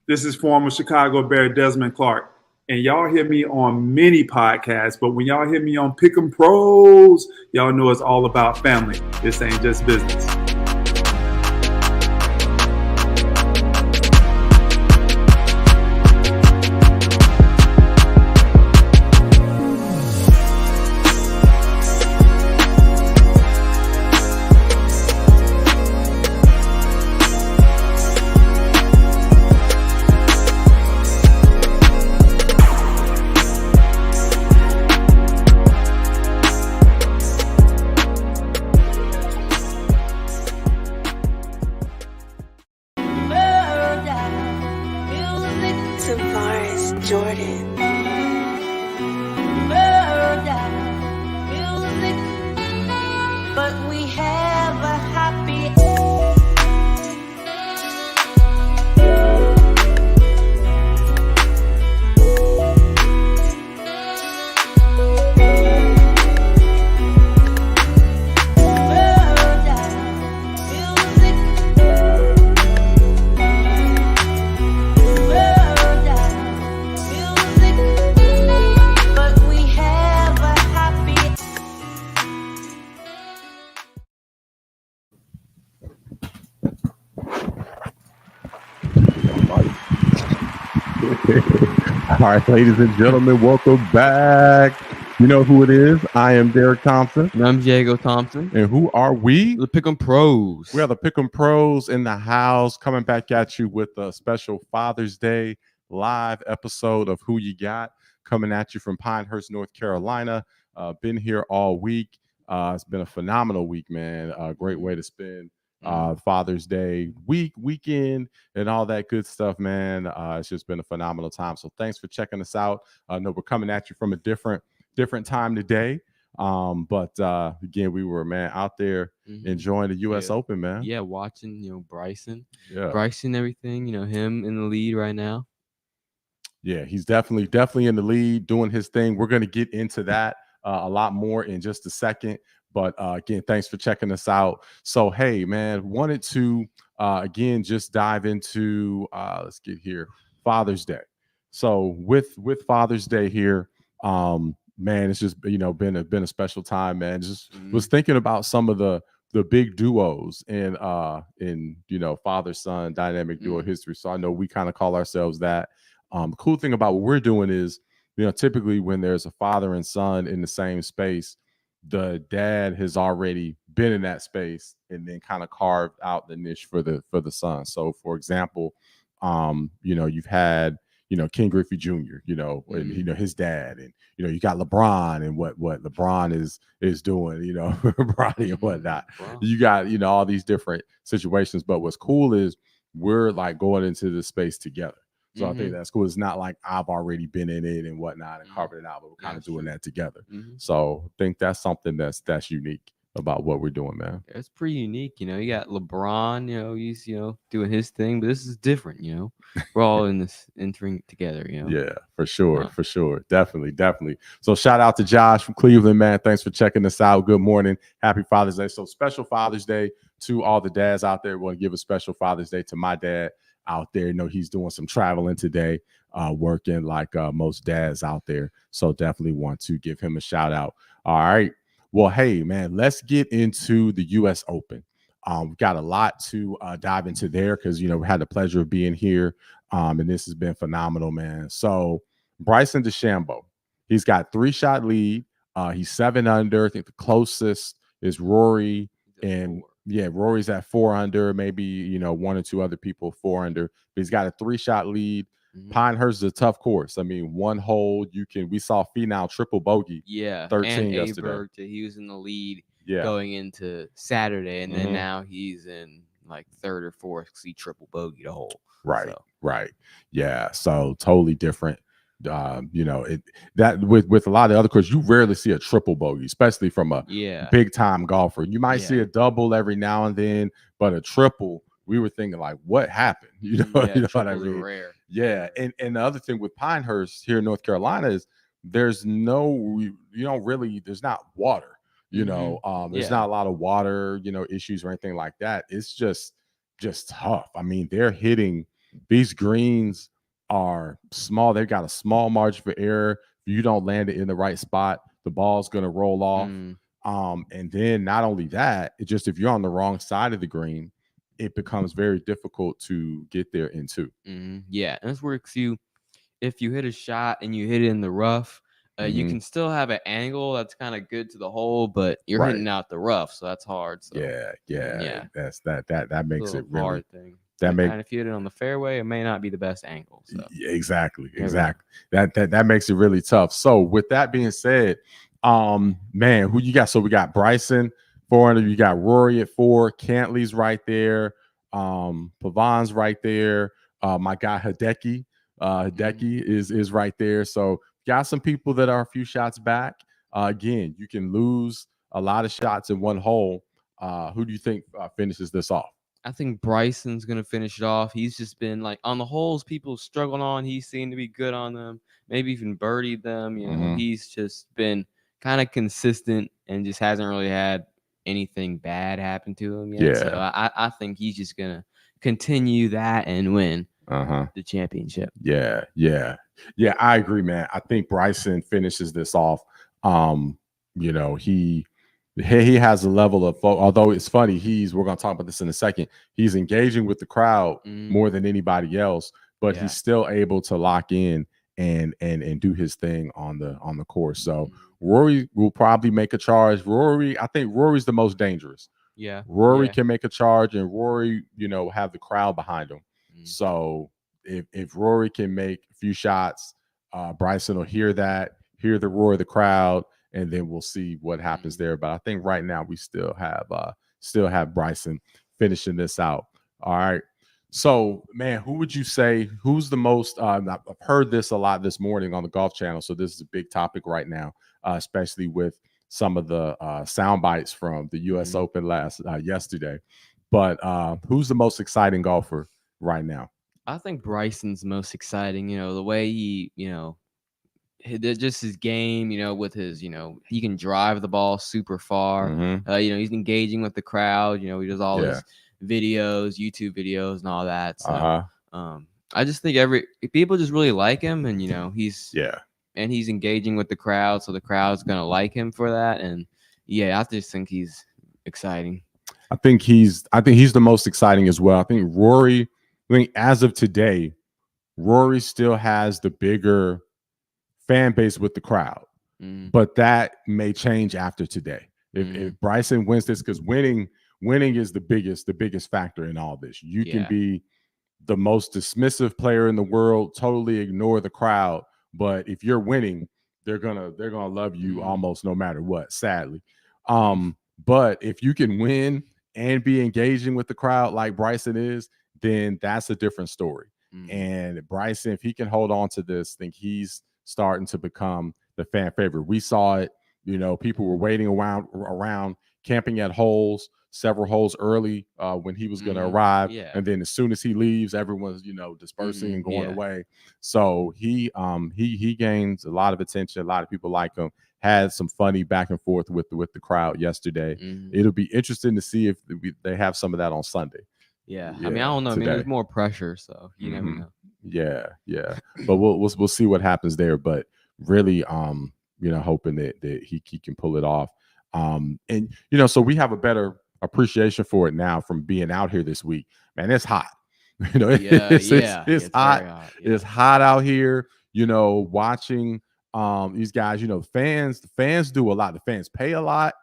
This is former Chicago Bear Desmond Clark. And y'all hear me on many podcasts, but when y'all hear me on Pick'em Pros, y'all know it's all about family. This ain't just business. All right, ladies and gentlemen, welcome back. You know who it is. I am Derrick Thompson. And I'm Diego Thompson. And who are we? The Pick'em Pros. We are the Pick'em Pros in the house, coming back at you with a special Father's Day live episode of Who You Got, coming at you from Pinehurst, North Carolina. Been here all week. It's been a phenomenal week, man. A great way to spend Father's Day weekend and all that good stuff, man. It's just been a phenomenal time. So thanks for checking us out. I know we're coming at you from a different time today. But again, we were, man, out there enjoying the US Open, man. Yeah, watching, Bryson. Yeah. Bryson, everything, him in the lead right now. Yeah, he's definitely in the lead, doing his thing. We're going to get into that a lot more in just a second. But again, thanks for checking us out. So, hey, man, wanted to, again, just dive into, let's get here, Father's Day. So with Father's Day here, man, it's just, been a special time, man. Just was thinking about some of the big duos in father-son dynamic duo history. So I know we kind of call ourselves that. The cool thing about what we're doing is, typically when there's a father and son in the same space, the dad has already been in that space and then kind of carved out the niche for the son. So for example, you've had, King Griffey Jr., and, his dad, and, you got LeBron and what LeBron is doing, Bronny and whatnot. Wow. You got, all these different situations. But what's cool is we're like going into this space together. So I think that's cool. It's not like I've already been in it and whatnot and carving it out, but we're kind of doing that together. So I think that's something that's unique about what we're doing, man. Yeah, it's pretty unique. You got LeBron, he's, doing his thing, but this is different, We're all in this entering together, Yeah, for sure. For sure. Definitely. So shout out to Josh from Cleveland, man. Thanks for checking us out. Good morning. Happy Father's Day. So special Father's Day to all the dads out there. We want to give a special Father's Day to my dad out there. He's doing some traveling today, working like most dads out there. So definitely want to give him a shout out. All right. Well, hey, man, let's get into the US Open. We've got a lot to dive into there because, we had the pleasure of being here. And this has been phenomenal, man. So Bryson DeChambeau, he's got 3-shot lead. He's 7 under. I think the closest is Rory. And yeah, Rory's at 4 under, maybe, 1 or 2 other people 4 under. But he's got a 3-shot lead. Pinehurst is a tough course. I mean, one hole we saw Finau triple bogey. Yeah, 13 and yesterday. He was in the lead yeah. going into Saturday, and then now he's in like third or fourth because he triple bogeyed the hole. Right, right. Yeah, so totally different. That with a lot of other courses, you rarely see a triple bogey, especially from a big time golfer. You might see a double every now and then, but a triple, we were thinking like, what happened? You know what I mean? Rare. Yeah, and the other thing with Pinehurst here in North Carolina is there's not water. There's not a lot of water, issues or anything like that. It's just tough. I mean, they're hitting these greens are small. They've got a small margin for error. If you don't land it in the right spot, the ball's going to roll off. And then not only that, it just if you're on the wrong side of the green, it becomes very difficult to get there into. Yeah, and that's where if you hit a shot and you hit it in the rough, you can still have an angle that's kind of good to the hole, but you're hitting out the rough, so that's hard. So yeah. That's that makes it really hard thing. And if you hit it on the fairway, it may not be the best angle. So. Exactly. That makes it really tough. So with that being said, man, who you got? So we got Bryson 400. You got Rory at 4. Cantley's right there. Pavan's right there. My guy Hideki. Hideki is right there. So got some people that are a few shots back. Again, you can lose a lot of shots in one hole. Who do you think finishes this off? I think Bryson's going to finish it off. He's just been like on the holes people struggled on. He seemed to be good on them, maybe even birdied them. You know, he's just been kind of consistent and just hasn't really had anything bad happen to him yet. Yeah. So I think he's just going to continue that and win the championship. Yeah. I agree, man. I think Bryson finishes this off. You know, he has a level of, although it's funny, we're going to talk about this in a second. He's engaging with the crowd more than anybody else, but he's still able to lock in and do his thing on the course. So Rory will probably make a charge. I think Rory's the most dangerous. Yeah. Rory can make a charge, and Rory, you know, have the crowd behind him. So if Rory can make a few shots, Bryson will hear the roar of the crowd, and then we'll see what happens there. But I think right now we still have Bryson finishing this out. All right. So, man, who would you say who's the most? I've heard this a lot this morning on the Golf Channel, so this is a big topic right now, especially with some of the sound bites from the U.S. Open yesterday. But who's the most exciting golfer right now? I think Bryson's most exciting. You know, the way he, you know, just his game, you know, with his, you know, he can drive the ball super far. You know, he's engaging with the crowd. You know, he does all his videos, YouTube videos, and all that. So, I just think people just really like him, and you know, he's engaging with the crowd, so the crowd's gonna like him for that. And I just think he's exciting. I think he's the most exciting as well. I think Rory. As of today, Rory still has the bigger fan base with the crowd, but that may change after today. If Bryson wins this, because winning is the biggest factor in all this. You can be the most dismissive player in the world, totally ignore the crowd, but if you're winning, they're gonna love you almost no matter what. Sadly, but if you can win and be engaging with the crowd like Bryson is, then that's a different story. And Bryson, if he can hold on to this, I think he's starting to become the fan favorite. We saw it, you know, people were waiting around camping at several holes early when he was going to arrive. And then as soon as he leaves, everyone's, you know, dispersing and going away. So he gains a lot of attention. A lot of people like him. Had some funny back and forth with the crowd yesterday. It'll be interesting to see if they have some of that on Sunday. Yeah, I mean, I don't know. Today. I mean, there's more pressure, so you never know. Yeah. But we'll see what happens there. But really, you know, hoping that he can pull it off. And you know, so we have a better appreciation for it now from being out here this week. Man, it's hot. You know, it's hot. It's hot out here. You know, watching these guys. You know, fans do a lot. The fans pay a lot.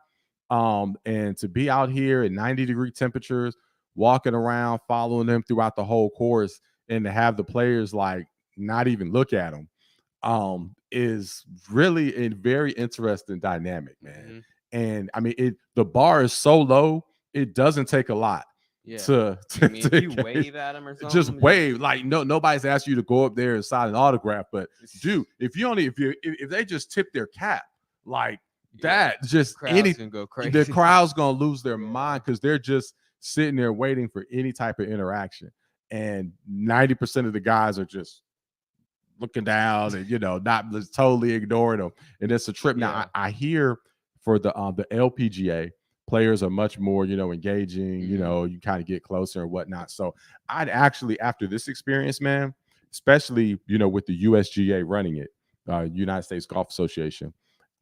And to be out here at 90-degree temperatures, walking around, following them throughout the whole course, and to have the players like not even look at them, is really a very interesting dynamic, man. And I mean, the bar is so low, it doesn't take a lot. To if you wave at them or something, just wave. Like nobody's asked you to go up there and sign an autograph, but dude, if they just tip their cap like that, just gonna go crazy. The crowd's gonna lose their mind because they're just sitting there waiting for any type of interaction, and 90% of the guys are just looking down and, you know, not totally ignoring them. And it's a trip. Now I hear for the LPGA, players are much more, engaging, you kind of get closer and whatnot. So I'd actually, after this experience, man, especially, with the USGA running it, United States Golf Association,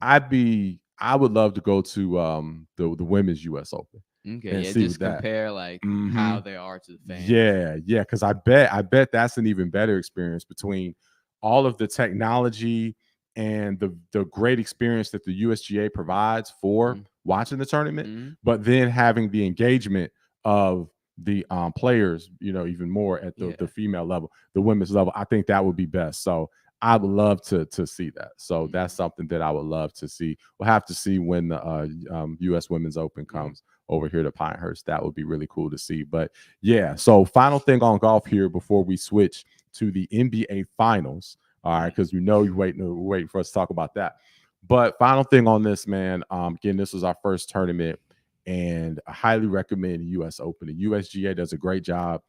I would love to go to the Women's US Open. Okay, and yeah, see just what that. compare like Mhm. how they are to the fans. Yeah, because I bet that's an even better experience between all of the technology and the great experience that the USGA provides for watching the tournament, but then having the engagement of the players, even more at the female level, the women's level. I think that would be best. So I would love to see that. So that's something that I would love to see. We'll have to see when the U.S. Women's Open comes over here to Pinehurst. That would be really cool to see. But yeah, so final thing on golf here before we switch to the NBA Finals. All right, because you're waiting for us to talk about that. But final thing on this, man. Again, this was our first tournament, and I highly recommend the U.S. Open. The USGA does a great job.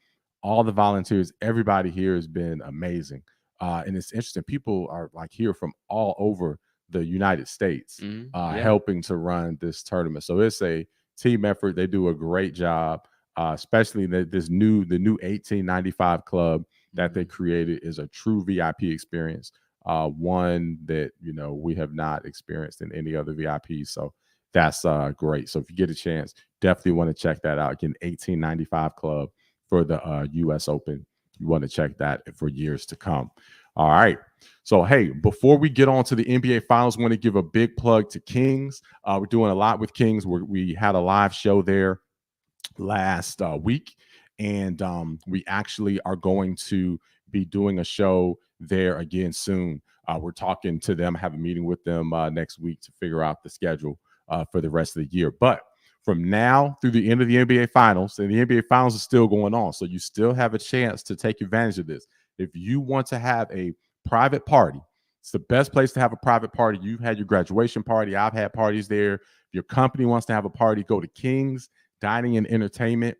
All the volunteers, everybody here has been amazing. And it's interesting. People are like here from all over the United States helping to run this tournament. So it's a team effort. They do a great job, especially the new 1895 club that they created is a true VIP experience, one that we have not experienced in any other VIP. So that's great. So if you get a chance, definitely want to check that out. Again, 1895 club for the U.S. Open. You want to check that for years to come. All right. So, hey, before we get on to the NBA Finals, I want to give a big plug to Kings. We're doing a lot with Kings. We had a live show there last week, and we actually are going to be doing a show there again soon. We're talking to them, have a meeting with them next week to figure out the schedule for the rest of the year. But from now through the end of the NBA Finals, and the NBA Finals is still going on, so you still have a chance to take advantage of this. If you want to have a private party, it's the best place to have a private party. You've had your graduation party. I've had parties there. If your company wants to have a party, go to King's Dining and Entertainment.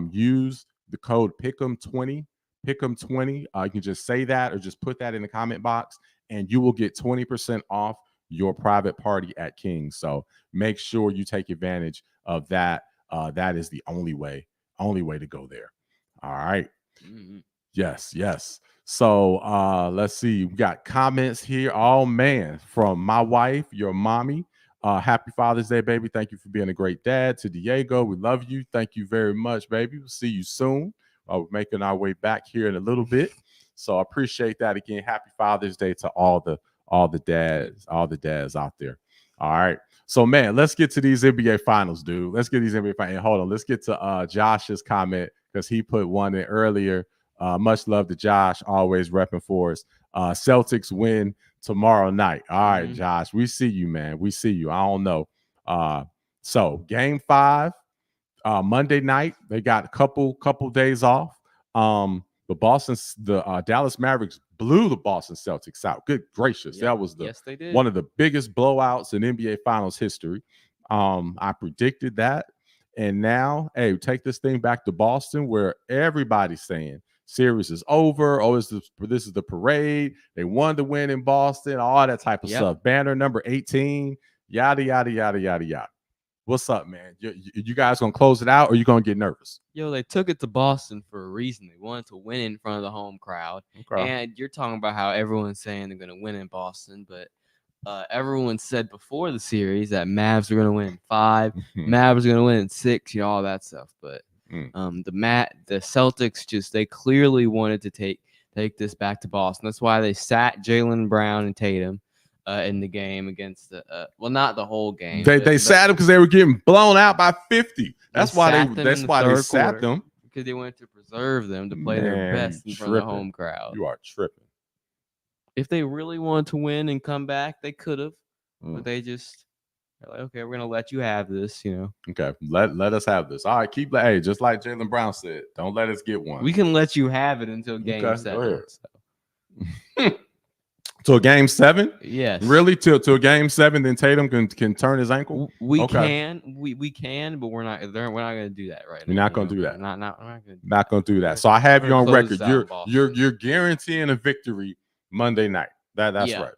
Use the code PICK'EM20. PICK'EM20. You can just say that or just put that in the comment box, and you will get 20% off your private party at King's. So make sure you take advantage of that. That is the only way to go there. All right. Yes. So let's see. We got comments here. Oh man, from my wife, your mommy. Happy Father's Day, baby. Thank you for being a great dad. To Diego, we love you. Thank you very much, baby. We'll see you soon. We're making our way back here in a little bit. So I appreciate that again. Happy Father's Day to all the dads out there. All right. So man, let's get to these NBA Finals, dude. Let's get these NBA Finals. Hold on. Let's get to Josh's comment because he put one in earlier. Much love to Josh, always repping for us. Celtics win tomorrow night. All right, Josh, we see you, man. We see you. I don't know. So game 5, Monday night. They got a couple days off. The Dallas Mavericks blew the Boston Celtics out. Good gracious. That was one of the biggest blowouts in NBA Finals history. I predicted that. And now, hey, take this thing back to Boston where everybody's saying series is over. Oh, this is the parade. They won the win in Boston, all that type of stuff. Banner number 18, yada, yada, yada, yada, yada. What's up, man? You guys gonna close it out or you gonna get nervous? Yo, they took it to Boston for a reason. They wanted to win in front of the home crowd. Okay. And you're talking about how everyone's saying they're gonna win in Boston, but everyone said before the series that Mavs are gonna win in 5, Mavs are gonna win in 6, all that stuff. But the Celtics they clearly wanted to take this back to Boston. That's why they sat Jaylen Brown and Tatum in the game against the not the whole game. They sat them because they were getting blown out by 50. That's why they sat them, because they wanted to preserve them to play their best in front of the home crowd. You are tripping. If they really wanted to win and come back, they could have, but they're like, okay, we're gonna let you have this, Okay, let us have this. All right, hey, just like Jaylen Brown said, don't let us get one. We can let you have it until game 7. Till game 7? Yes. Really? Till game 7, then Tatum can turn his ankle? We can, but we're not gonna do that right now. We're not gonna do that. Not gonna do that. So I have you on record. You're guaranteeing a victory Monday night. That's right.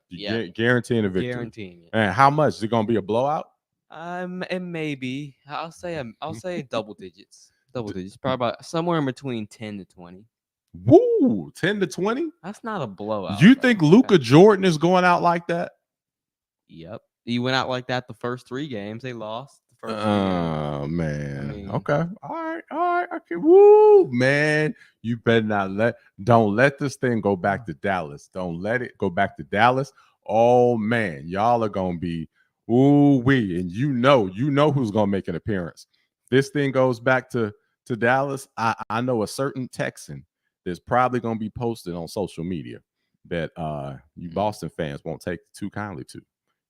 Guaranteeing a victory. Guaranteeing it. And how much? Is it gonna be a blowout? It may be. I'll say double digits. Double digits. Probably about somewhere in between 10 to 20. Woo, 10 to 20. That's not a blowout. You though. think Luka Jordan is going out like that? Yep. He went out like that the first 3 games. They lost the first 3 games. Oh man. I mean- Okay. All right. Okay. Woo, man. You better not don't let this thing go back to Dallas. Don't let it go back to Dallas. Oh man, y'all are gonna be ooh-wee. And you know who's gonna make an appearance. This thing goes back to Dallas. I know a certain Texan that's probably gonna be posted on social media that you Boston fans won't take too kindly to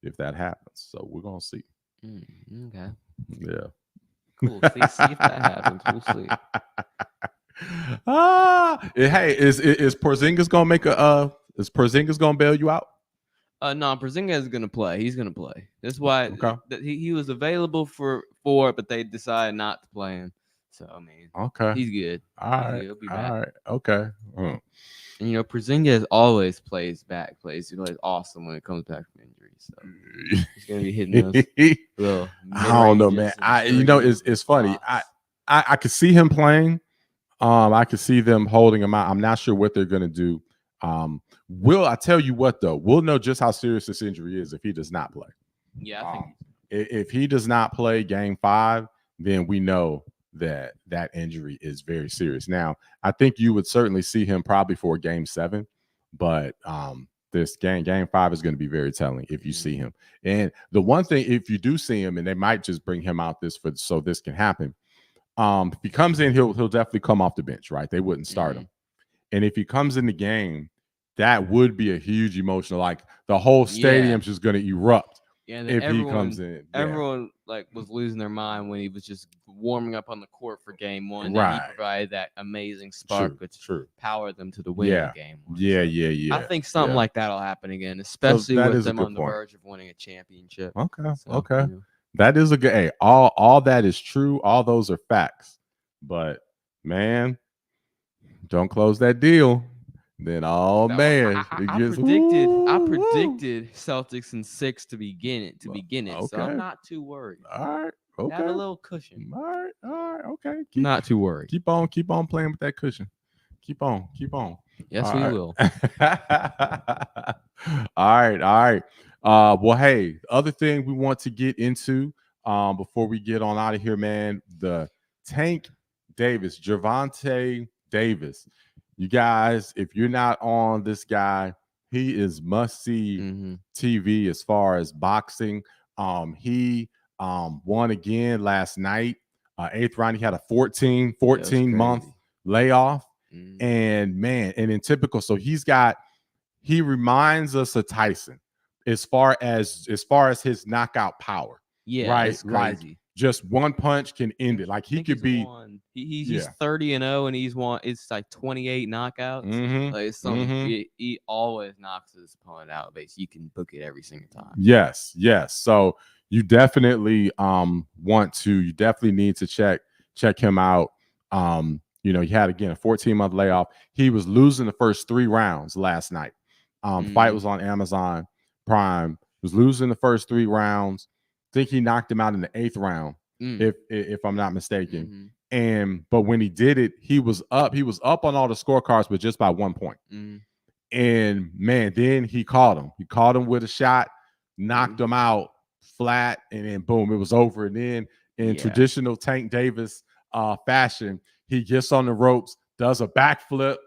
if that happens. So we're gonna see. Okay. Yeah. Cool. See if that happens. We'll see. Hey, is Porzingis gonna make is Porzingis gonna bail you out? No, Porzingis is gonna play. He's gonna play. That's why he was available for it, but they decided not to play him. So I mean, okay, he's good. All right, He'll be back. all right, okay. And Porzingis always plays awesome when it comes back from injury. So he's gonna be hitting those little. I don't know, man. It's funny. I could see him playing. I could see them holding him out. I'm not sure what they're gonna do. I tell you what though, we'll know just how serious this injury is if he does not play. Yeah, I think if he does not play Game 5, then we know that injury is very serious. Now, I think you would certainly see him probably for Game 7, but this Game 5 is going to be very telling if you see him. And the one thing, if you do see him, and they might just bring him out so this can happen. If he comes in, he'll definitely come off the bench, right? They wouldn't start him. And if he comes in the game, that would be a huge emotional, like the whole stadium's just going to erupt. Yeah, if he comes in. Everyone was losing their mind when he was just warming up on the court for Game 1. Right. And he provided that amazing spark, which powered them to the win of Game 1. Yeah. I think something like that'll happen again, especially with them on the verge of winning a championship. Okay. That is a good. Hey, all that is true. All those are facts. But man, don't close that deal. Then man, I predicted Celtics in 6 to begin it. So I'm not too worried. All right, okay. Have a little cushion. All right, okay. Not too worried. Keep on playing with that cushion. Keep on. Yes, we will. All right. Well, hey, other thing we want to get into before we get on out of here, man, the Tank Davis, Gervonta Davis. You guys, if you're not on this guy, he is must-see TV as far as boxing. He won again last night. 8th round, he had a 14-month layoff. And man, and in typical, so he reminds us of Tyson as far as his knockout power. Yeah, right. It's crazy. Like, just one punch can end it. Like he could be. He's 30-0 and he's won. It's like 28 knockouts. Like it's something. He always knocks his opponent out. Basically, you can book it every single time. Yes. So you definitely you definitely need to check him out. He had again a 14-month layoff. He was losing the first 3 rounds last night. Fight was on Amazon Prime. Was losing the first 3 rounds. Think he knocked him out in the 8th round, if I'm not mistaken. But when he did it, he was up on all the scorecards, but just by 1 point. And man, then he caught him. He caught him with a shot, knocked him out flat, and then boom, it was over. And then in traditional Tank Davis fashion, he gets on the ropes, does a backflip,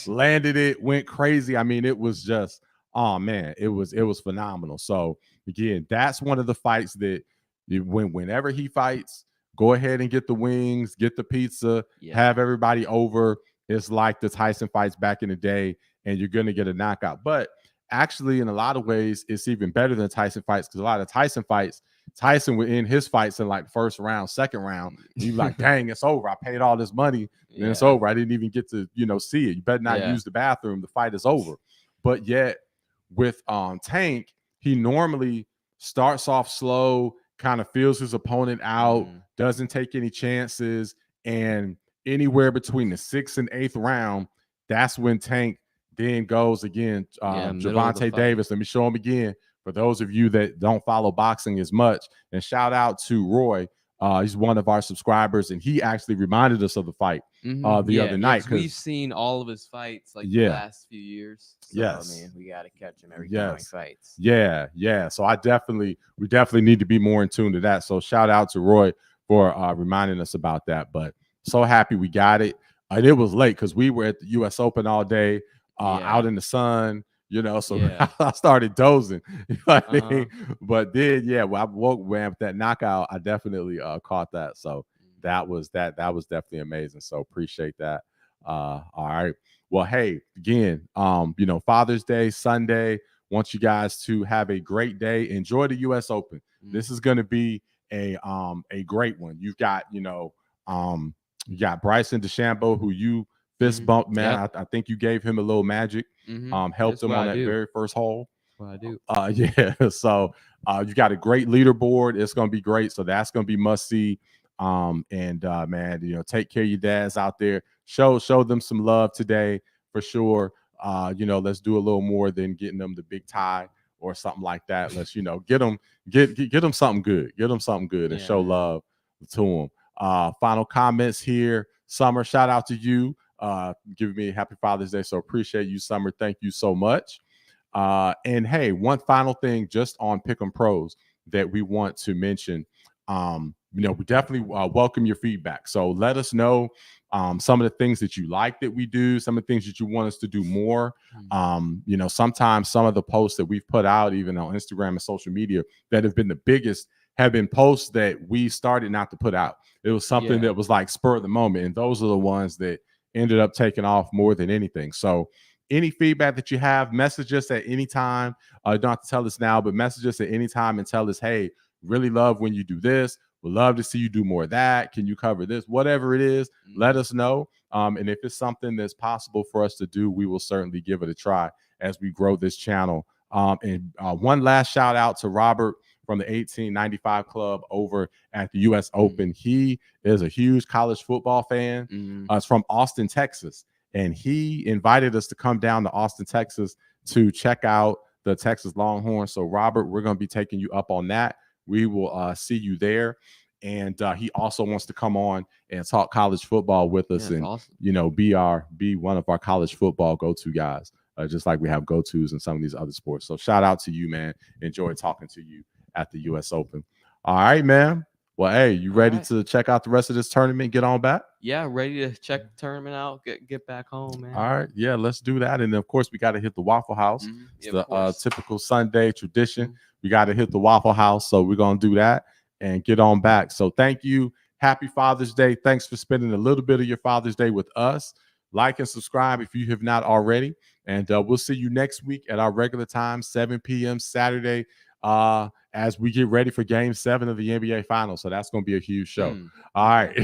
landed it, went crazy. I mean, it was just, oh man, it was phenomenal. So again, that's one of the fights that whenever he fights, go ahead and get the wings, get the pizza, have everybody over. It's like the Tyson fights back in the day, and you're going to get a knockout. But actually, in a lot of ways, it's even better than Tyson fights, because a lot of Tyson fights, Tyson would end his fights in like first round, second round. You're like, dang, it's over. I paid all this money, and it's over. I didn't even get to, see it. You better not use the bathroom. The fight is over. But yet with Tank, he normally starts off slow, kind of feels his opponent out, doesn't take any chances, and anywhere between the 6th and 8th round, that's when Tank then goes again. Gervonta Davis, let me show him again. For those of you that don't follow boxing as much, and shout out to Roy. He's one of our subscribers, and he actually reminded us of the fight the other night. Because we've seen all of his fights the last few years. So, I mean, we got to catch him every time he fights. Yeah. So we definitely need to be more in tune to that. So shout out to Roy for reminding us about that. But so happy we got it. And it was late because we were at the U.S. Open all day, out in the sun. So I started dozing. You know what I mean? But then, when I woke with that knockout, I definitely caught that. So that was definitely amazing. So appreciate that. All right. Well, hey, again, Father's Day, Sunday. Want you guys to have a great day. Enjoy the U.S. Open. This is going to be a great one. You've got, you got Bryson DeChambeau, who you fist bumped, man. Yep. I think you gave him a little magic. Helped him on that very first hole. What I do. So you got a great leaderboard. It's gonna be great. So that's gonna be must see. Man, take care of your dads out there. Show them some love today for sure. Let's do a little more than getting them the big tie or something like that. Let's get them something good. Get them something good and show love to them. Final comments here. Summer, shout out to you. Giving me a happy Father's Day. So appreciate you, Summer. Thank you so much. And hey, one final thing just on Pick'em Pros that we want to mention. We definitely welcome your feedback. So let us know some of the things that you like that we do, some of the things that you want us to do more. Sometimes some of the posts that we've put out, even on Instagram and social media, that have been the biggest have been posts that we started not to put out. It was something that was like spur of the moment. And those are the ones that ended up taking off more than anything. So any feedback that you have, message us at any time. You don't have to tell us now, but message us at any time and tell us, hey, really love when you do this. We'd love to see you do more of that. Can you cover this? Whatever it is, let us know. And if it's something that's possible for us to do, we will certainly give it a try as we grow this channel. And one last shout out to Robert from the 1895 Club over at the U.S. Open. He is a huge college football fan. It's from Austin, Texas. And he invited us to come down to Austin, Texas to check out the Texas Longhorns. So, Robert, we're going to be taking you up on that. We will see you there. And he also wants to come on and talk college football with us and, awesome. Be one of our college football go-to guys, just like we have go-tos in some of these other sports. So shout out to you, man. Enjoy talking to you at the U.S. Open. All right, man. Well, hey, you ready to check out the rest of this tournament? Get on back? Yeah, ready to check the tournament out. Get back home, man. All right, yeah, let's do that. And of course, we got to hit the Waffle House. It's the typical Sunday tradition. We got to hit the Waffle House, so we're gonna do that and get on back. So thank you. Happy Father's Day. Thanks for spending a little bit of your Father's Day with us. Like and subscribe if you have not already. And we'll see you next week at our regular time, 7 p.m. Saturday. As we get ready for Game 7 of the NBA Finals. So that's going to be a huge show. All right.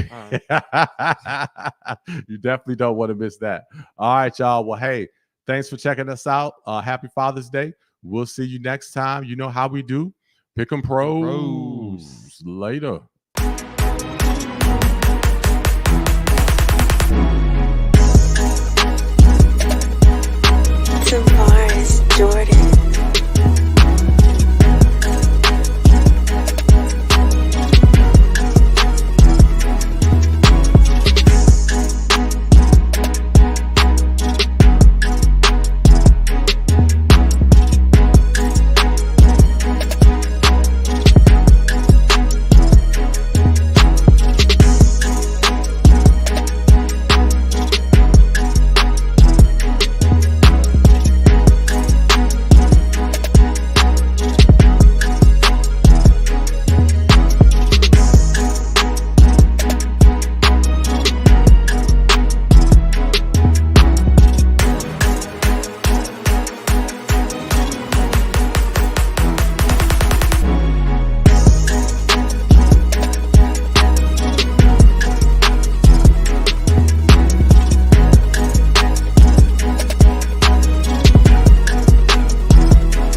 You definitely don't want to miss that. All right, y'all. Well, hey, thanks for checking us out. Happy Father's Day. We'll see you next time. You know how we do. Pick 'em pros. Later.